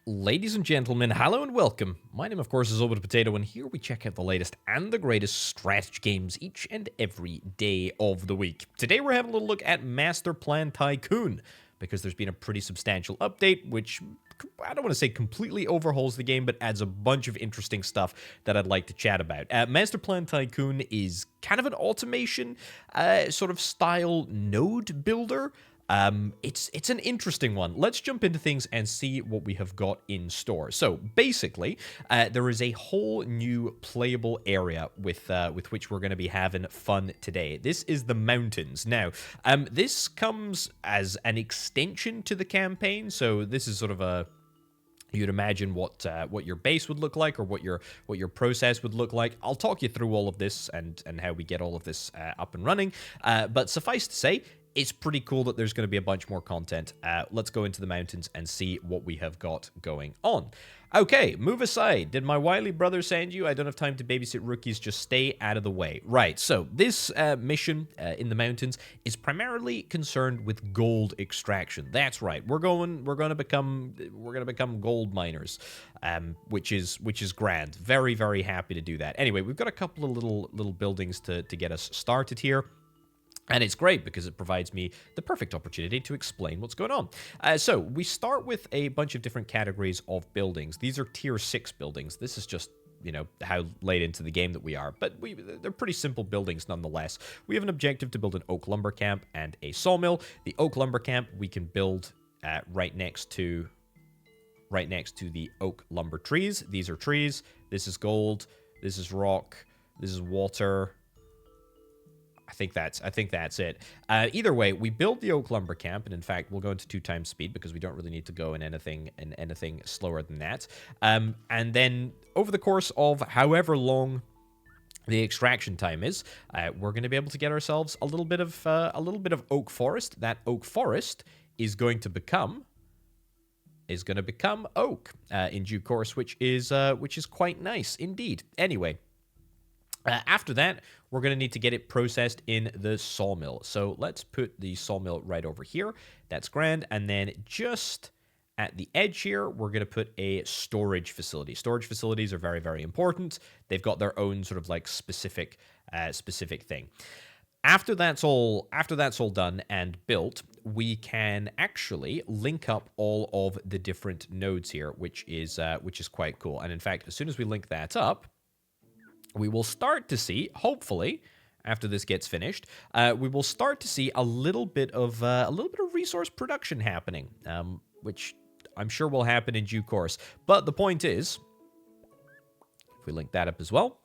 Ladies and gentlemen, hello and welcome. My name, of course, is Orbital Potato, and here we check out the latest and the greatest strategy games each and every day of the week. Today, we're having a little look at Masterplan Tycoon, because there's been a pretty substantial update, which I don't want to say completely overhauls the game, but adds a bunch of interesting stuff that I'd like to chat about. Masterplan Tycoon is kind of an automation sort of style node builder. It's an interesting one. Let's jump into things and see what we have got in store. So basically, there is a whole new playable area with which we're going to be having fun today. This is the mountains. Now, this comes as an extension to the campaign. So this is sort of a you'd imagine what your base would look like, or what your process would look like. I'll talk you through all of this and how we get all of this up and running. But suffice to say, it's pretty cool that there's going to be a bunch more content. Let's go into the mountains and see what we have got going on. Okay, move aside. Did my wily brother send you? I don't have time to babysit rookies. Just stay out of the way. Right, so this mission in the mountains is primarily concerned with gold extraction. That's right. We're going to become gold miners, which is grand. Very, very happy to do that. Anyway, we've got a couple of little buildings to get us started here. And it's great because it provides me the perfect opportunity to explain what's going on. So we start with a bunch of different categories of buildings. These are tier 6 buildings. This is just, you know, how late into the game that we are. But they're pretty simple buildings nonetheless. We have an objective to build an oak lumber camp and a sawmill. The oak lumber camp we can build right next to the oak lumber trees. These are trees. This is gold. This is rock. This is water. I think that's it. Either way, we build the oak lumber camp, and in fact, we'll go into 2 times speed because we don't really need to go in anything slower than that. And then over the course of however long the extraction time is, we're going to be able to get ourselves a little bit of oak forest. That oak forest is going to become oak in due course, which is quite nice indeed. Anyway. After that, we're going to need to get it processed in the sawmill. So let's put the sawmill right over here. That's grand. And then just at the edge here, we're going to put a storage facility. Storage facilities are very, very important. They've got their own sort of like specific thing. After that's all done and built, we can actually link up all of the different nodes here, which is quite cool. And in fact, as soon as we link that up, we will start to see, hopefully, after this gets finished, we will start to see a little bit of resource production happening, which I'm sure will happen in due course. But the point is, if we link that up as well,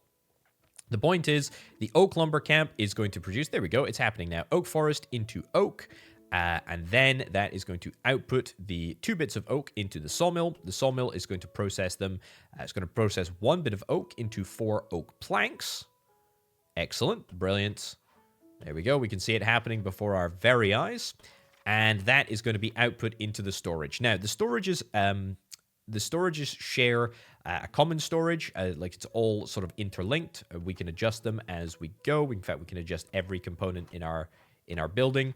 the point is the oak lumber camp is going to produce. There we go. It's happening now. Oak forest into oak. And then that is going to output the 2 bits of oak into the sawmill. The sawmill is going to process them. It's going to process 1 bit of oak into 4 oak planks. Excellent. Brilliant. There we go. We can see it happening before our very eyes. And that is going to be output into the storage. Now, the storages share a common storage. Like it's all sort of interlinked. We can adjust them as we go. In fact, we can adjust every component in our building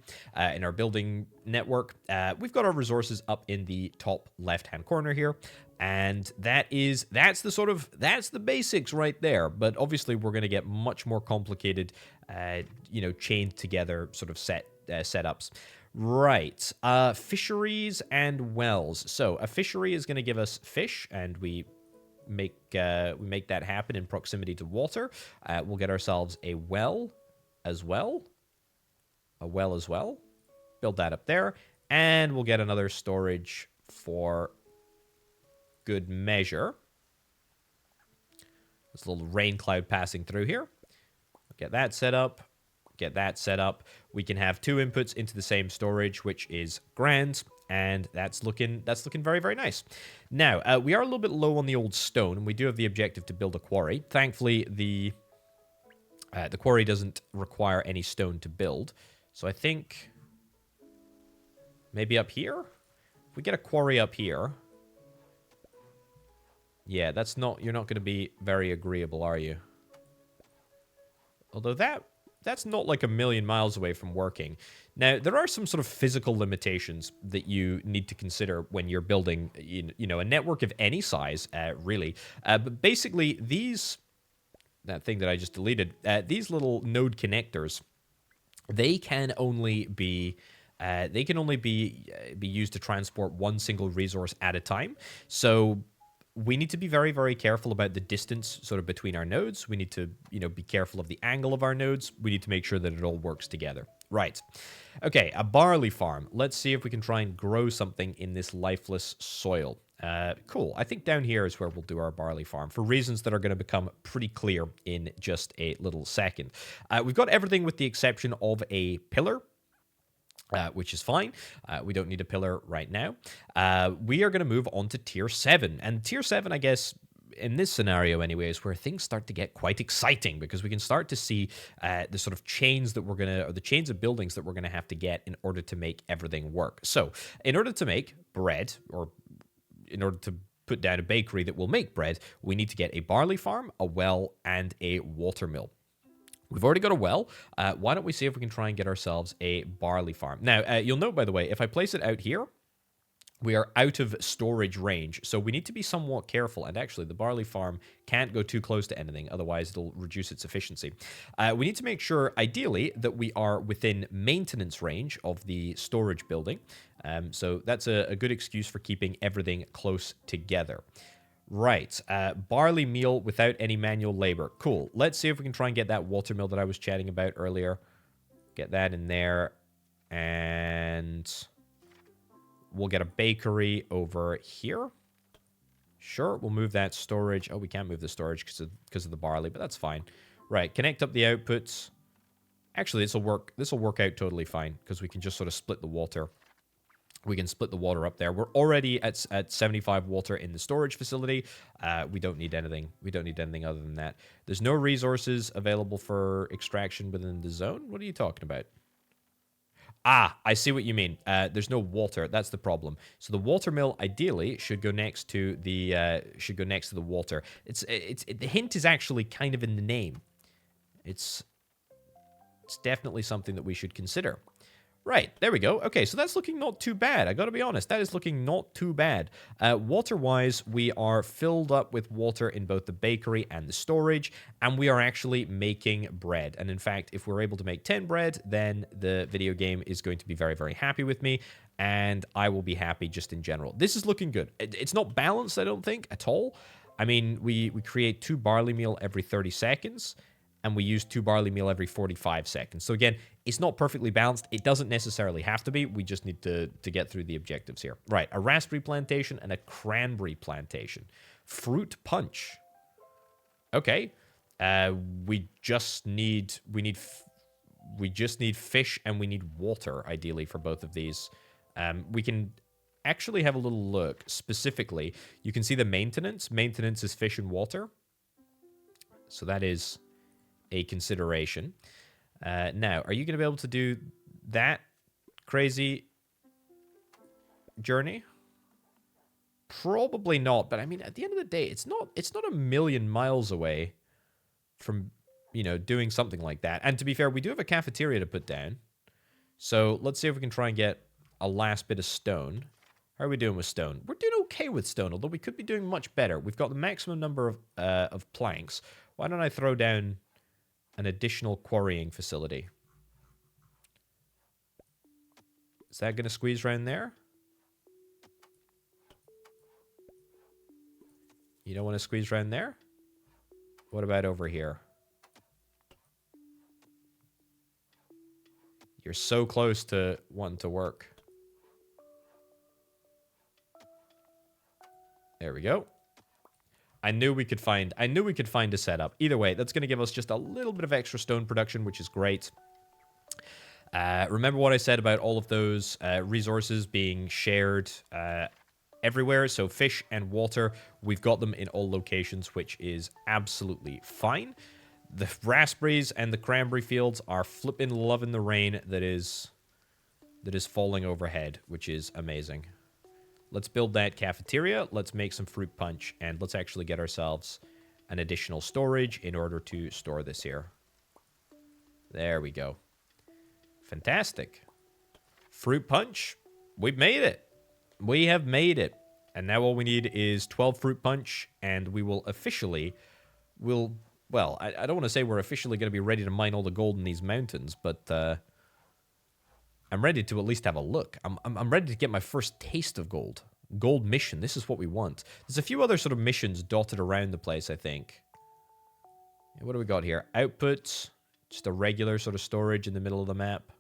network. We've got our resources up in the top left-hand corner here, and that's the basics right there. But obviously, we're going to get much more complicated, chained together sort of setups. Right, fisheries and wells. So a fishery is going to give us fish, and we make that happen in proximity to water. We'll get ourselves a well as well. Build that up there, and we'll get another storage for good measure. There's a little rain cloud passing through here. Get that set up. We can have 2 inputs into the same storage, which is grand, and that's looking very, very nice. Now, we are a little bit low on the old stone, and we do have the objective to build a quarry. Thankfully, the quarry doesn't require any stone to build. So I think maybe up here? If we get a quarry up here. Yeah, you're not going to be very agreeable, are you? Although that that's not like a million miles away from working. Now, there are some sort of physical limitations that you need to consider when you're building, a network of any size, really. But basically, that thing that I just deleted, these little node connectors, they can only be be used to transport one single resource at a time. So we need to be very, very careful about the distance sort of between our nodes. We need to, be careful of the angle of our nodes. We need to make sure that it all works together. Right. Okay, a barley farm. Let's see if we can try and grow something in this lifeless soil. Cool. I think down here is where we'll do our barley farm for reasons that are going to become pretty clear in just a little second. We've got everything with the exception of a pillar. Which is fine. We don't need a pillar right now. We are going to move on to Tier 7. And Tier 7, I guess, in this scenario anyway, is where things start to get quite exciting because we can start to see the sort of chains that or the chains of buildings that we're going to have to get in order to make everything work. So, in order to make bread, or in order to put down a bakery that will make bread, we need to get a barley farm, a well, and a water mill. We've already got a well. Why don't we see if we can try and get ourselves a barley farm? Now, you'll note, by the way, if I place it out here, we are out of storage range, so we need to be somewhat careful. And actually, the barley farm can't go too close to anything, otherwise it'll reduce its efficiency. We need to make sure, ideally, that we are within maintenance range of the storage building. So that's a good excuse for keeping everything close together. Right, barley meal without any manual labor. Cool. Let's see if we can try and get that water mill that I was chatting about earlier. Get that in there. And we'll get a bakery over here. Sure, we'll move that storage. Oh, we can't move the storage because of the barley, but that's fine. Right, connect up the outputs. Actually, this will work out totally fine because we can just sort of split the water. We can split the water up there. We're already at 75 water in the storage facility. We don't need anything. We don't need anything other than that. There's no resources available for extraction within the zone. What are you talking about? Ah, I see what you mean. There's no water. That's the problem. So the water mill ideally should go next to the water. The hint is actually kind of in the name. It's definitely something that we should consider. Right, there we go. Okay, so that's looking not too bad. I gotta be honest, that is looking not too bad. Water-wise, we are filled up with water in both the bakery and the storage, and we are actually making bread. And in fact, if we're able to make 10 bread, then the video game is going to be very, very happy with me, and I will be happy just in general. This is looking good. It's not balanced, I don't think, at all. I mean, we create 2 barley meal every 30 seconds, and we use 2 barley meal every 45 seconds. So again, it's not perfectly balanced. It doesn't necessarily have to be. We just need to get through the objectives here. Right, a raspberry plantation and a cranberry plantation. Fruit punch. Okay. We just need fish and we need water, ideally, for both of these. We can actually have a little look. Specifically, you can see the maintenance. Maintenance is fish and water. So that is a consideration. Now, are you going to be able to do that crazy journey? Probably not, but I mean, at the end of the day, it's not a million miles away from, doing something like that. And to be fair, we do have a cafeteria to put down. So let's see if we can try and get a last bit of stone. How are we doing with stone? We're doing okay with stone, although we could be doing much better. We've got the maximum number of planks. Why don't I throw down an additional quarrying facility? Is that going to squeeze around there? You don't want to squeeze around there? What about over here? You're so close to wanting to work. There we go. I knew we could find a setup. Either way, that's going to give us just a little bit of extra stone production, which is great. Remember what I said about all of those resources being shared everywhere? So fish and water, we've got them in all locations, which is absolutely fine. The raspberries and the cranberry fields are flipping loving the rain that is falling overhead, which is amazing. Let's build that cafeteria, let's make some fruit punch, and let's actually get ourselves an additional storage in order to store this here. There we go. Fantastic. Fruit punch. We've made it. We have made it. And now all we need is 12 fruit punch, and we will officially... Well, I don't want to say we're officially going to be ready to mine all the gold in these mountains, but I'm ready to at least have a look. I'm ready to get my first taste of gold. Gold mission. This is what we want. There's a few other sort of missions dotted around the place, I think. What do we got here? Output. Just a regular sort of storage in the middle of the map.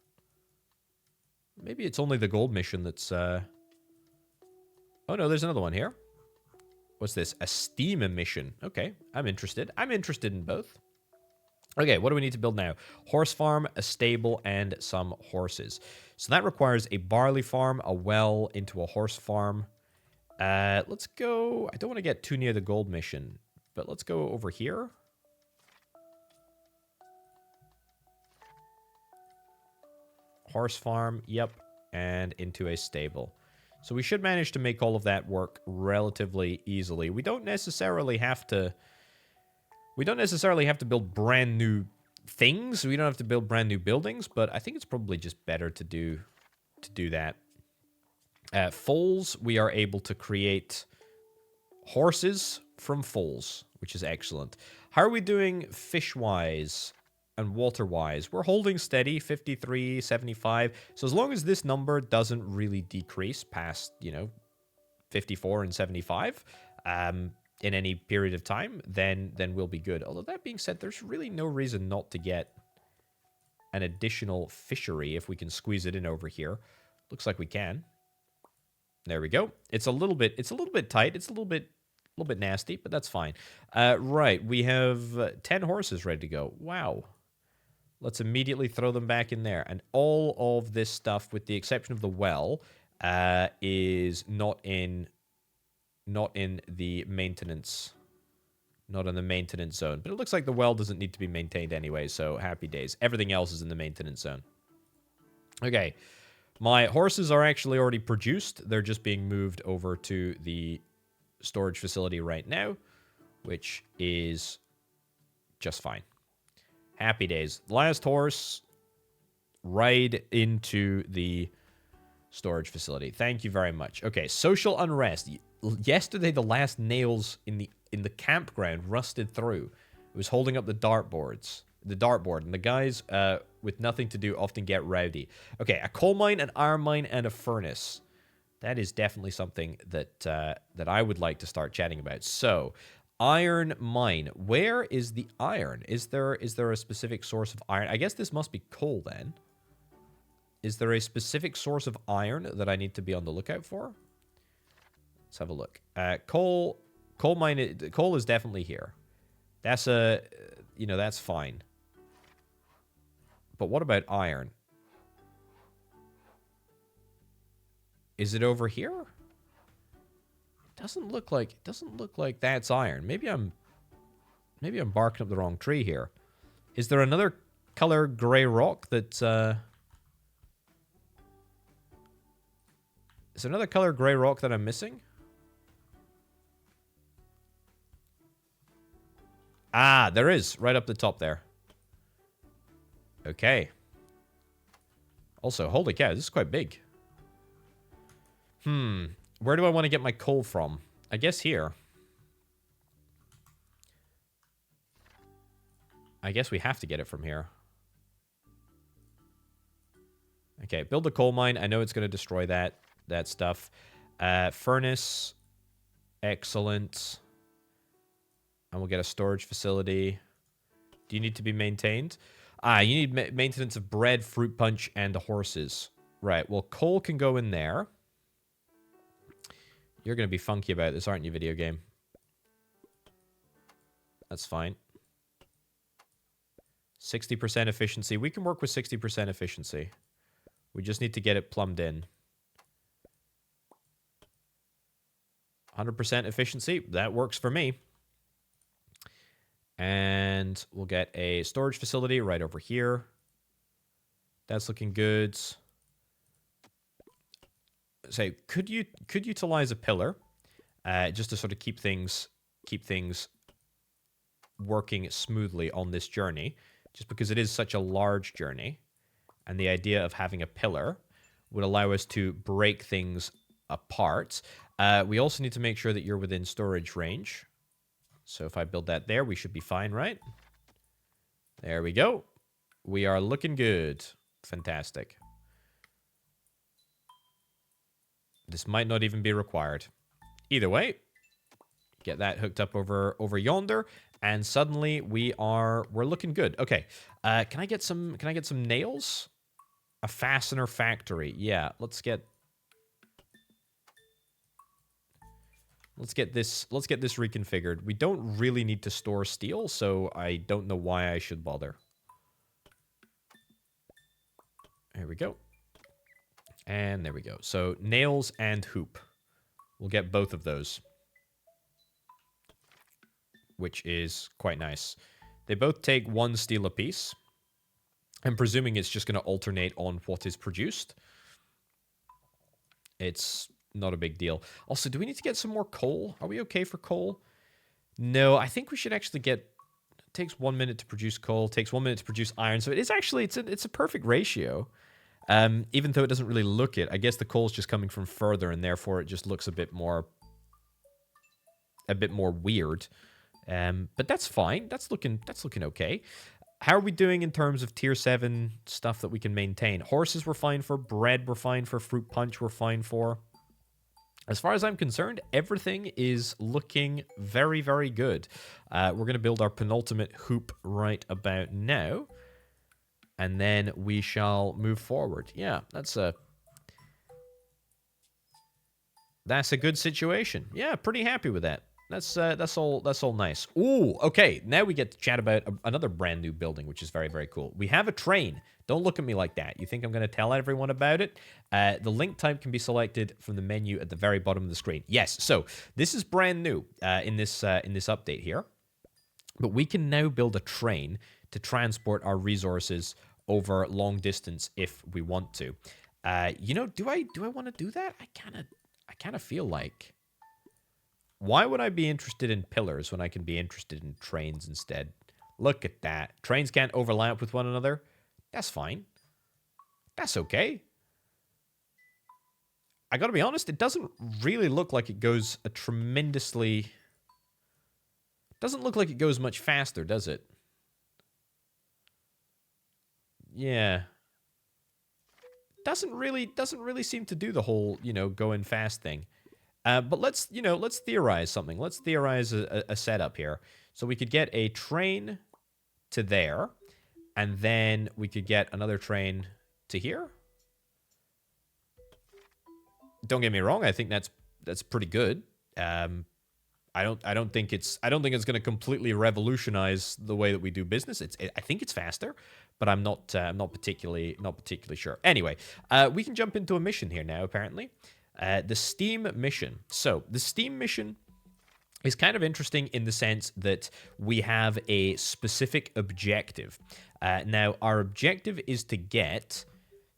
Maybe it's only the gold mission that's... Oh, no, there's another one here. What's this? A steam emission. Okay, I'm interested. I'm interested in both. Okay, what do we need to build now? Horse farm, a stable, and some horses. So that requires a barley farm, a well into a horse farm. Let's go... I don't want to get too near the gold mission, but let's go over here. Horse farm, yep, and into a stable. So we should manage to make all of that work relatively easily. We don't necessarily have to build brand new things. We don't have to build brand new buildings, but I think it's probably just better to do that. Foals, we are able to create horses from foals, which is excellent. How are we doing fish-wise and water-wise? We're holding steady, 53, 75. So as long as this number doesn't really decrease past, 54 and 75 in any period of time, then we'll be good. Although that being said, there's really no reason not to get an additional fishery if we can squeeze it in over here. Looks like we can. There we go. It's a little bit tight. It's a little bit nasty, but that's fine. Right, we have 10 horses ready to go. Wow. Let's immediately throw them back in there. And all of this stuff, with the exception of the well, is not in the maintenance. Not in the maintenance zone. But it looks like the well doesn't need to be maintained anyway, so happy days. Everything else is in the maintenance zone. Okay. My horses are actually already produced. They're just being moved over to the storage facility right now, which is just fine. Happy days. Last horse, ride into the storage facility. Thank you very much. Okay, social unrest. Yesterday, the last nails in the campground rusted through. It was holding up the dartboard, and the guys with nothing to do often get rowdy. Okay, a coal mine, an iron mine, and a furnace. That is definitely something that I would like to start chatting about. So, iron mine. Where is the iron? Is there a specific source of iron? I guess this must be coal then. Is there a specific source of iron that I need to be on the lookout for? Let's have a look. Coal mine. Coal is definitely here. That's that's fine. But what about iron? Is it over here? Doesn't look like that's iron. Maybe I'm barking up the wrong tree here. Is there another color gray rock that's is there another color gray rock that I'm missing? Ah, there is, right up the top there. Okay. Also, holy cow, this is quite big. Where do I want to get my coal from? I guess here. I guess we have to get it from here. Okay, build the coal mine. I know it's going to destroy that stuff. Furnace. Excellent. And we'll get a storage facility. Do you need to be maintained? Ah, you need maintenance of bread, fruit punch, and horses. Right, well, coal can go in there. You're going to be funky about this, aren't you, video game? That's fine. 60% efficiency. We can work with 60% efficiency. We just need to get it plumbed in. 100% efficiency. That works for me. And we'll get a storage facility right over here. That's looking good. So could utilize a pillar, just to sort of keep things working smoothly on this journey. just because it is such a large journey. And the idea of having a pillar would allow us to break things apart. We also need to make sure that you're within storage range. So if I build that there, we should be fine, right? There we go. We are looking good. Fantastic. This might not even be required. Either way, get that hooked up over yonder, and suddenly we're looking good. Okay. Can I get some nails? A fastener factory. Yeah, let's get this reconfigured. We don't really need to store steel, so I don't know why I should bother. There we go. And there we go. So nails and hoop. We'll get both of those, which is quite nice. They both take 1 steel apiece. I'm presuming it's just going to alternate on what is produced. It's not a big deal. Also, do we need to get some more coal? Are we okay for coal? No, I think we should actually get... It takes 1 minute to produce coal, takes 1 minute to produce iron. So it is actually, it's a perfect ratio. Even though it doesn't really look it. I guess the coal's just coming from further, and therefore it just looks a bit more weird. But that's fine. That's looking okay. How are we doing in terms of tier 7 stuff that we can maintain? Horses we're fine for. Bread we're fine for. Fruit punch we're fine for. As far as I'm concerned, everything is looking very, very good. We're going to build our penultimate hoop right about now. And then we shall move forward. Yeah, that's a good situation. Yeah, pretty happy with that. That's all nice. Ooh, okay. Now we get to chat about another brand new building, which is very, very cool. We have a train. Don't look at me like that. You think I'm going to tell everyone about it? The link type can be selected from the menu at the very bottom of the screen. Yes. So this is brand new in this update here, but we can now build a train to transport our resources over long distance if we want to. You know, do I want to do that? I kind of feel like. Why would I be interested in pillars when I can be interested in trains instead? Look at that. Trains can't overlap with one another. That's fine. That's okay. I gotta be honest, it doesn't really look like it goes a tremendously... Doesn't look like it goes much faster, does it? Yeah. Doesn't really seem to do the whole, going fast thing. But let's theorize something. Let's theorize a setup here. So we could get a train to there, and then we could get another train to here. Don't get me wrong. I think that's pretty good. I don't think it's going to completely revolutionize the way that we do business. I think it's faster, but I'm not particularly sure. Anyway, we can jump into a mission here now. Apparently. The Steam mission. So, the Steam mission is kind of interesting in the sense that we have a specific objective. Now, our objective is to get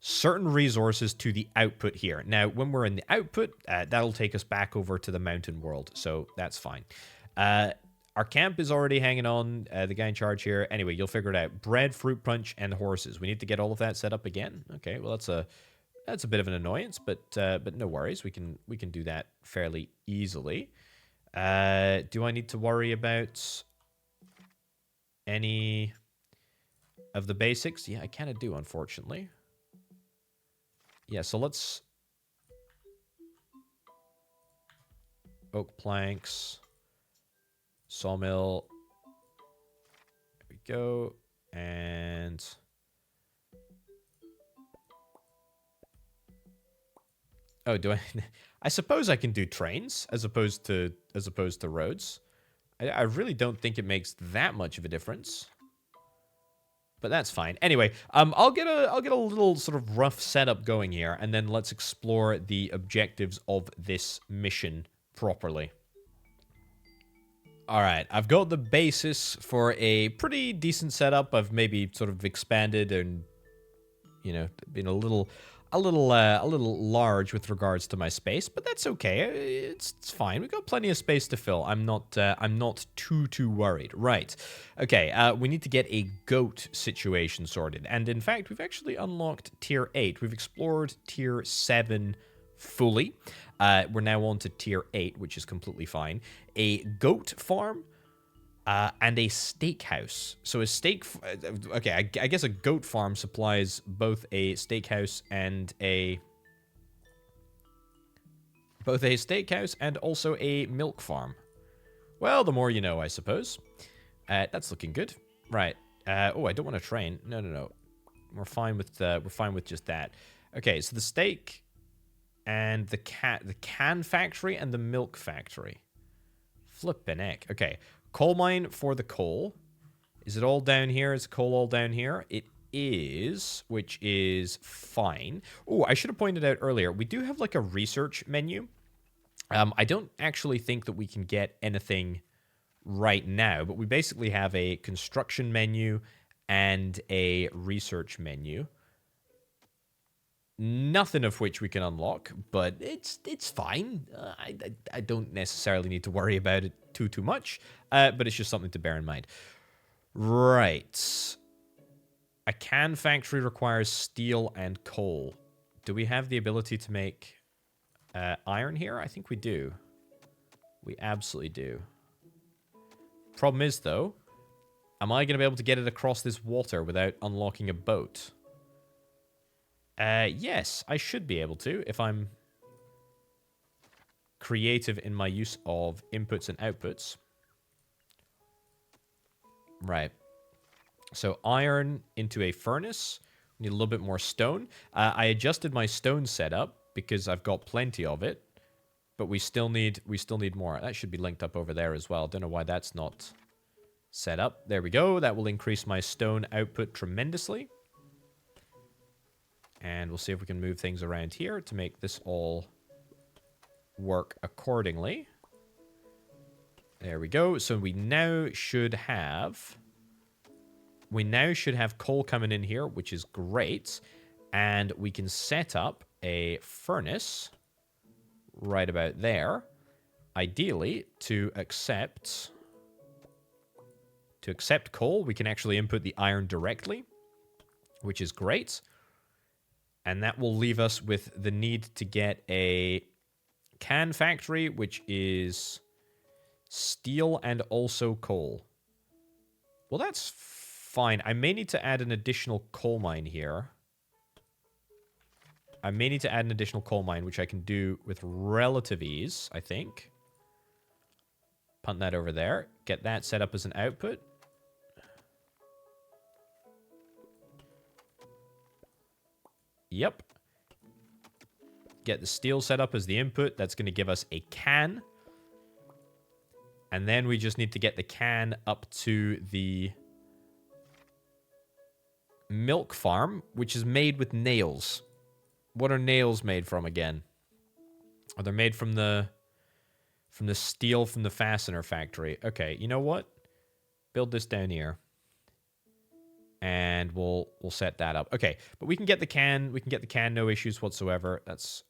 certain resources to the output here. Now, when we're in the output, that'll take us back over to the mountain world, so that's fine. Our camp is already hanging on, the guy in charge here. Anyway, you'll figure it out. Bread, fruit punch, and horses. We need to get all of that set up again. Okay, well, that's a bit of an annoyance, but no worries. We can do that fairly easily. Do I need to worry about any of the basics? Yeah, I kind of do, unfortunately. Yeah, so let's... Oak planks. Sawmill. There we go. And... Oh, do I? I suppose I can do trains as opposed to roads. I really don't think it makes that much of a difference, but that's fine. Anyway, I'll get a little sort of rough setup going here, and then let's explore the objectives of this mission properly. All right, I've got the basis for a pretty decent setup. I've maybe sort of expanded and been a little a little large with regards to my space, but that's okay. It's fine. We've got plenty of space to fill. I'm not too worried. Right. Okay. We need to get a goat situation sorted, and in fact, we've actually unlocked tier 8. We've explored tier 7 fully. We're now on to tier 8, which is completely fine. A goat farm. And a steakhouse. So a okay, I guess a goat farm supplies both a steakhouse and also a milk farm. Well, the more you know, I suppose. That's looking good. Right. Oh, I don't want to train. No. We're fine with just that. Okay, so the steak and the can factory and the milk factory. Flippin' heck. Okay. Coal mine for the coal. Is it all down here? Is coal all down here? It is, which is fine. Oh, I should have pointed out earlier, we do have like a research menu. I don't actually think that we can get anything right now, but we basically have a construction menu and a research menu. Nothing of which we can unlock, but it's fine. I don't necessarily need to worry about it too much, but it's just something to bear in mind. Right. A can factory requires steel and coal. Do we have the ability to make iron here? I think we do. We absolutely do. Problem is, though, am I going to be able to get it across this water without unlocking a boat? Yes, I should be able to if I'm creative in my use of inputs and outputs. Right. So iron into a furnace. We need a little bit more stone. I adjusted my stone setup because I've got plenty of it, but we still need more. That should be linked up over there as well. Don't know why that's not set up. There we go. That will increase my stone output tremendously. And we'll see if we can move things around here to make this all work accordingly. There we go. So we now should have coal coming in here, which is great. And we can set up a furnace right about there. Ideally, to accept coal, we can actually input the iron directly, which is great. And that will leave us with the need to get a can factory, which is steel and also coal. Well, that's fine. I may need to add an additional coal mine here. Which I can do with relative ease, I think. Punt that over there. Get that set up as an output. Yep. Get the steel set up as the input. That's going to give us a can. And then we just need to get the can up to the milk farm, which is made with nails. What are nails made from again? Oh, they're made from the steel from the fastener factory. Okay, you know what? Build this down here. And we'll set that up. Okay, but we can get the can. We can get the can, no issues whatsoever. That's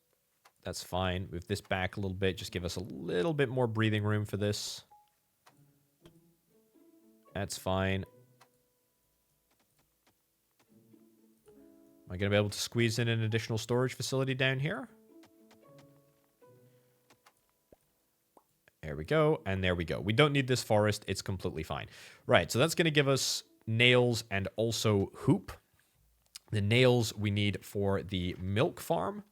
fine. Move this back a little bit. Just give us a little bit more breathing room for this. That's fine. Am I going to be able to squeeze in an additional storage facility down here? There we go, and there we go. We don't need this forest. It's completely fine. Right, so that's going to give us nails and also hoop. The nails we need for the milk farm.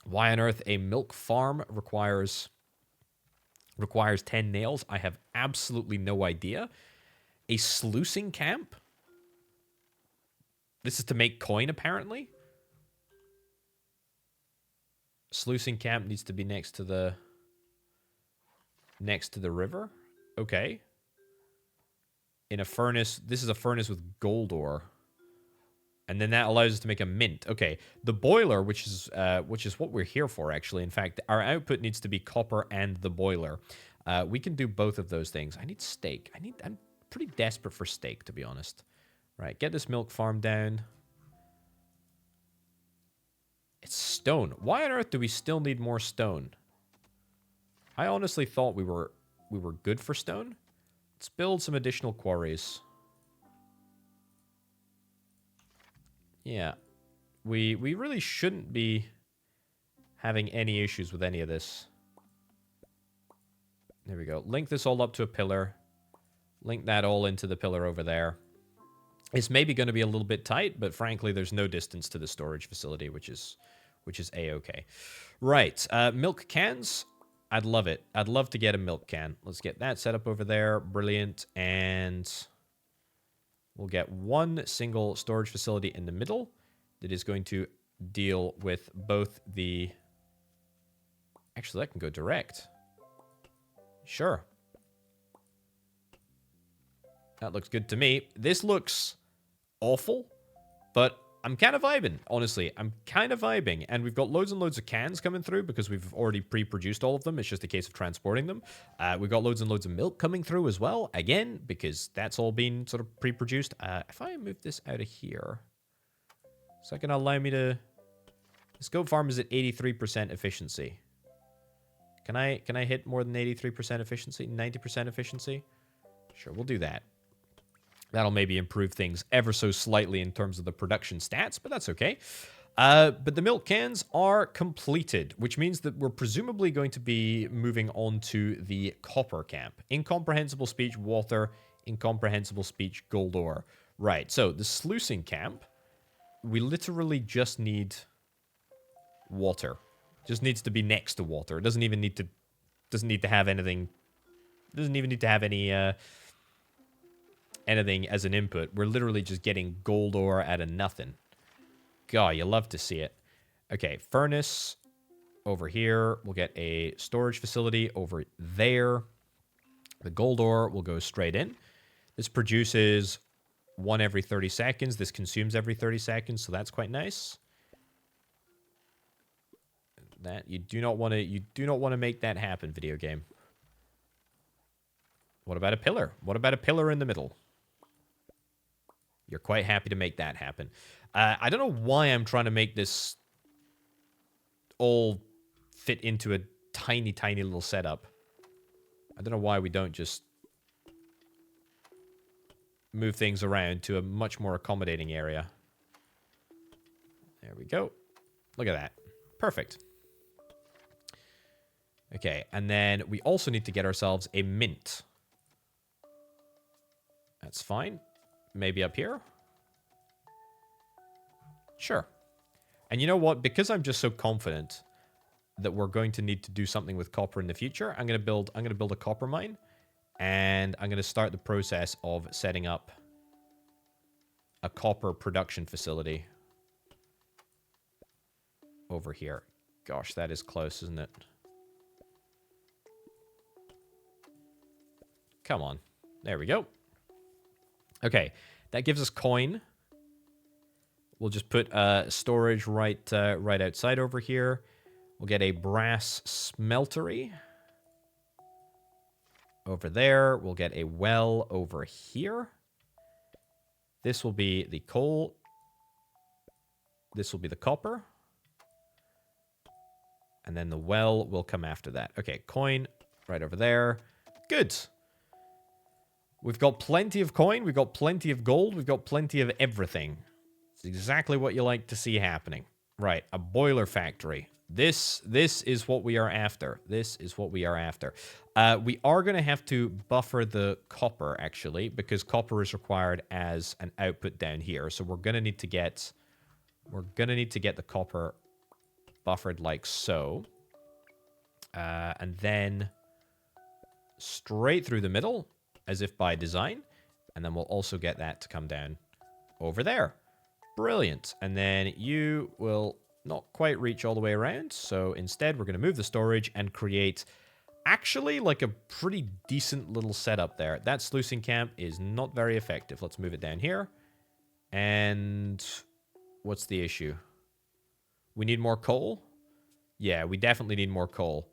Why on earth a milk farm requires 10 nails? I have absolutely no idea. A sluicing camp? This is to make coin, apparently. Sluicing camp needs to be next to the river. Okay. In a furnace. This is a furnace with gold ore. And then that allows us to make a mint. Okay. The boiler, which is what we're here for, actually. In fact, our output needs to be copper and the boiler. We can do both of those things. I need steak. I'm pretty desperate for steak, to be honest. Right, get this milk farm down. It's stone. Why on earth do we still need more stone? I honestly thought we were good for stone. Let's build some additional quarries. Yeah. We really shouldn't be having any issues with any of this. There we go. Link this all up to a pillar. Link that all into the pillar over there. It's maybe going to be a little bit tight, but frankly, there's no distance to the storage facility, which is A-okay. Right. Milk cans. I'd love it. I'd love to get a milk can. Let's get that set up over there. Brilliant. And we'll get one single storage facility in the middle that is going to deal with both the... Actually, that can go direct. Sure. That looks good to me. This looks awful, but I'm kind of vibing, honestly. I'm kind of vibing, and we've got loads and loads of cans coming through because we've already pre-produced all of them. It's just a case of transporting them. We've got loads and loads of milk coming through as well, again, because that's all been sort of pre-produced. If I move this out of here, is that going to allow me to... The scope farm is at 83% efficiency. Can I hit more than 83% efficiency? 90% efficiency? Sure, we'll do that. That'll maybe improve things ever so slightly in terms of the production stats, but that's okay. But the milk cans are completed, which means that we're presumably going to be moving on to the copper camp. Incomprehensible speech, water. Incomprehensible speech, gold ore. Right, so the sluicing camp, we literally just need water. Just needs to be next to water. It doesn't even need to have anything. Doesn't even need to have any anything as an input. We're literally just getting gold ore out of nothing. God, you love to see it. Okay, furnace over here. We'll get a storage facility over there. The gold ore will go straight in. This produces one every 30 seconds. This consumes every 30 seconds, so that's quite nice. That you do not want to make that happen, video game. What about a pillar? What about a pillar in the middle? You're quite happy to make that happen. I don't know why I'm trying to make this all fit into a tiny, tiny little setup. I don't know why we don't just move things around to a much more accommodating area. There we go. Look at that. Perfect. Okay, and then we also need to get ourselves a mint. That's fine. Maybe up here? Sure. And you know what? Because I'm just so confident that we're going to need to do something with copper in the future, I'm going to build a copper mine, and I'm going to start the process of setting up a copper production facility over here. Gosh, that is close, isn't it? Come on. There we go. Okay, that gives us coin. We'll just put storage right outside over here. We'll get a brass smeltery over there. We'll get a well over here. This will be the coal. This will be the copper. And then the well will come after that. Okay, coin right over there. Good. We've got plenty of coin, we've got plenty of gold, we've got plenty of everything. It's exactly what you like to see happening. Right, a boiler factory. This is what we are after. This is what we are after. We are going to have to buffer the copper, actually, because copper is required as an output down here. So we're going to need to get the copper buffered like so. And then straight through the middle, as if by design. And then we'll also get that to come down over there. Brilliant. And then you will not quite reach all the way around. So instead, we're going to move the storage and create actually like a pretty decent little setup there. That sluicing camp is not very effective. Let's move it down here. And what's the issue? We need more coal? Yeah, we definitely need more coal.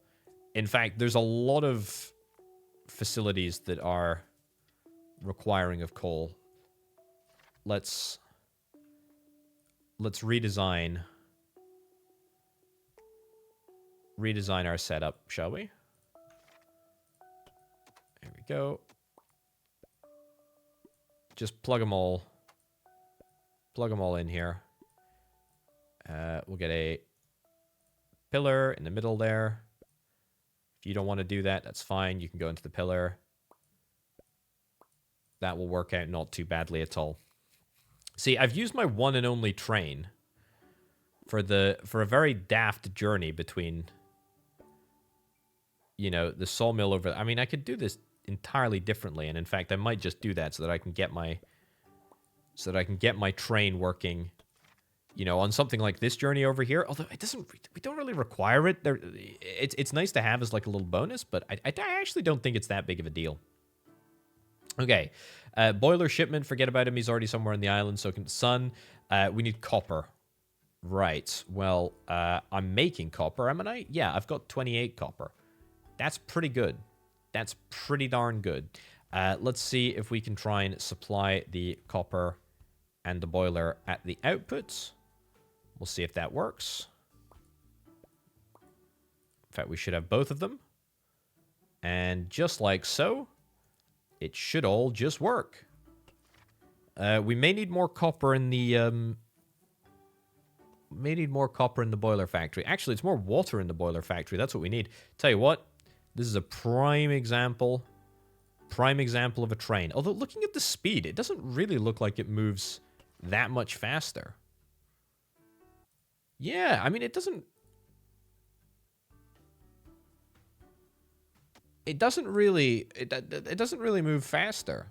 In fact, there's a lot of facilities that are requiring of coal. Let's redesign redesign our setup, shall we? There we go. Just plug them all. Plug them all in here. We'll get a pillar in the middle there. If you don't want to do that, that's fine. You can go into the pillar. That will work out not too badly at all. See, I've used my one and only train for a very daft journey between, you know, the sawmill over. I mean, I could do this entirely differently, and in fact, I might just do that so that I can get my train working, you know, on something like this journey over here. Although it doesn't, we don't really require it. It's nice to have as like a little bonus, but I actually don't think it's that big of a deal. Okay, boiler shipment, forget about him. He's already somewhere on the island, so can sun. We need copper. Right, well, I'm making copper, am I? Yeah, I've got 28 copper. That's pretty good. That's pretty darn good. Let's see if we can try and supply the copper and the boiler at the outputs. We'll see if that works. In fact, we should have both of them. And just like so, it should all just work. We may need more copper in the boiler factory. Actually, it's more water in the boiler factory. That's what we need. Tell you what, this is a prime example of a train. Although looking at the speed, it doesn't really look like it moves that much faster. Yeah, I mean, it doesn't really move faster.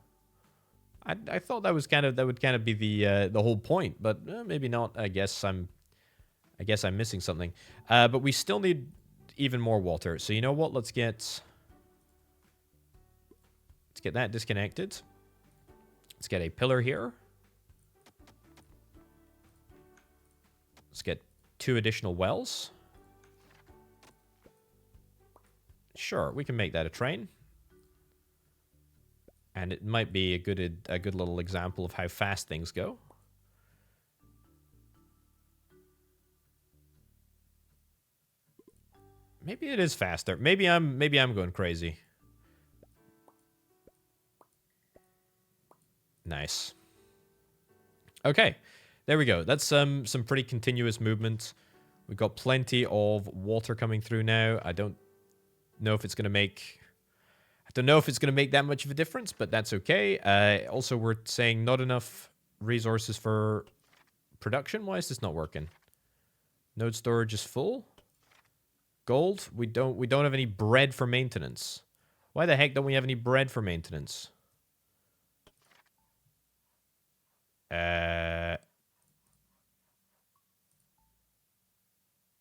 I thought that would kind of be the whole point, but maybe not. I guess I'm missing something. But we still need even more water. So you know what? Let's get that disconnected. Let's get a pillar here. Let's get 2 additional wells. Sure, we can make that a train. And it might be a good little example of how fast things go. Maybe it is faster. Maybe I'm going crazy. Nice. Okay. There we go. That's some pretty continuous movement. We've got plenty of water coming through now. I don't know if it's going to make that much of a difference, but that's okay. Also, we're saying not enough resources for production. Why is this not working? Node storage is full. Gold. We don't have any bread for maintenance. Why the heck don't we have any bread for maintenance?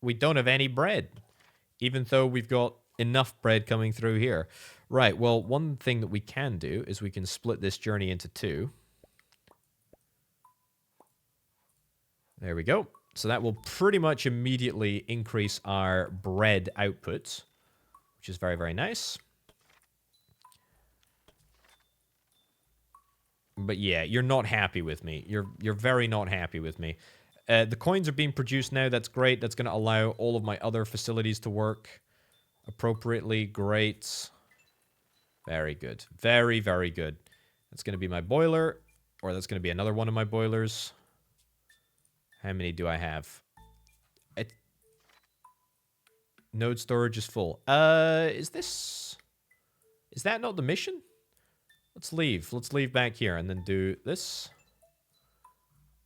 We don't have any bread, even though we've got enough bread coming through here. Right, well, one thing that we can do is we can split this journey into 2. There we go. So that will pretty much immediately increase our bread output, which is very, very nice. But yeah, you're not happy with me. You're very not happy with me. The coins are being produced now. That's great. That's going to allow all of my other facilities to work appropriately. Great. Very good. Very, very good. That's going to be my boiler, or that's going to be another one of my boilers. How many do I have? Node storage is full. Is that not the mission? Let's leave. Let's leave back here and then do this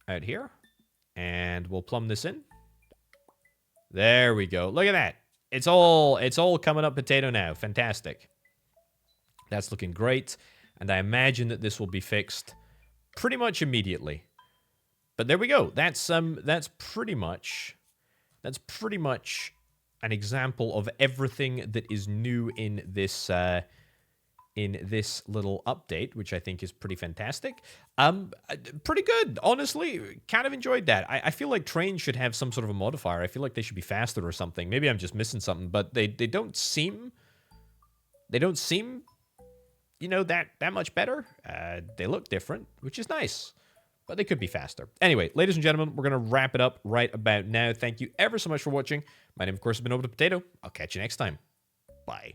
out here. And we'll plumb this in. There we go. Look at that. It's all coming up potato now. Fantastic. That's looking great. And I imagine that this will be fixed pretty much immediately. But there we go. That's pretty much an example of everything that is new in this little update, which I think is pretty fantastic. Pretty good, honestly. Kind of enjoyed that. I feel like trains should have some sort of a modifier. I feel like they should be faster or something. Maybe I'm just missing something, but they don't seem, you know, that much better. They look different, which is nice. but they could be faster. Anyway, ladies and gentlemen, we're going to wrap it up right about now. Thank you ever so much for watching. My name, of course, has been Orbital Potato. I'll catch you next time. Bye.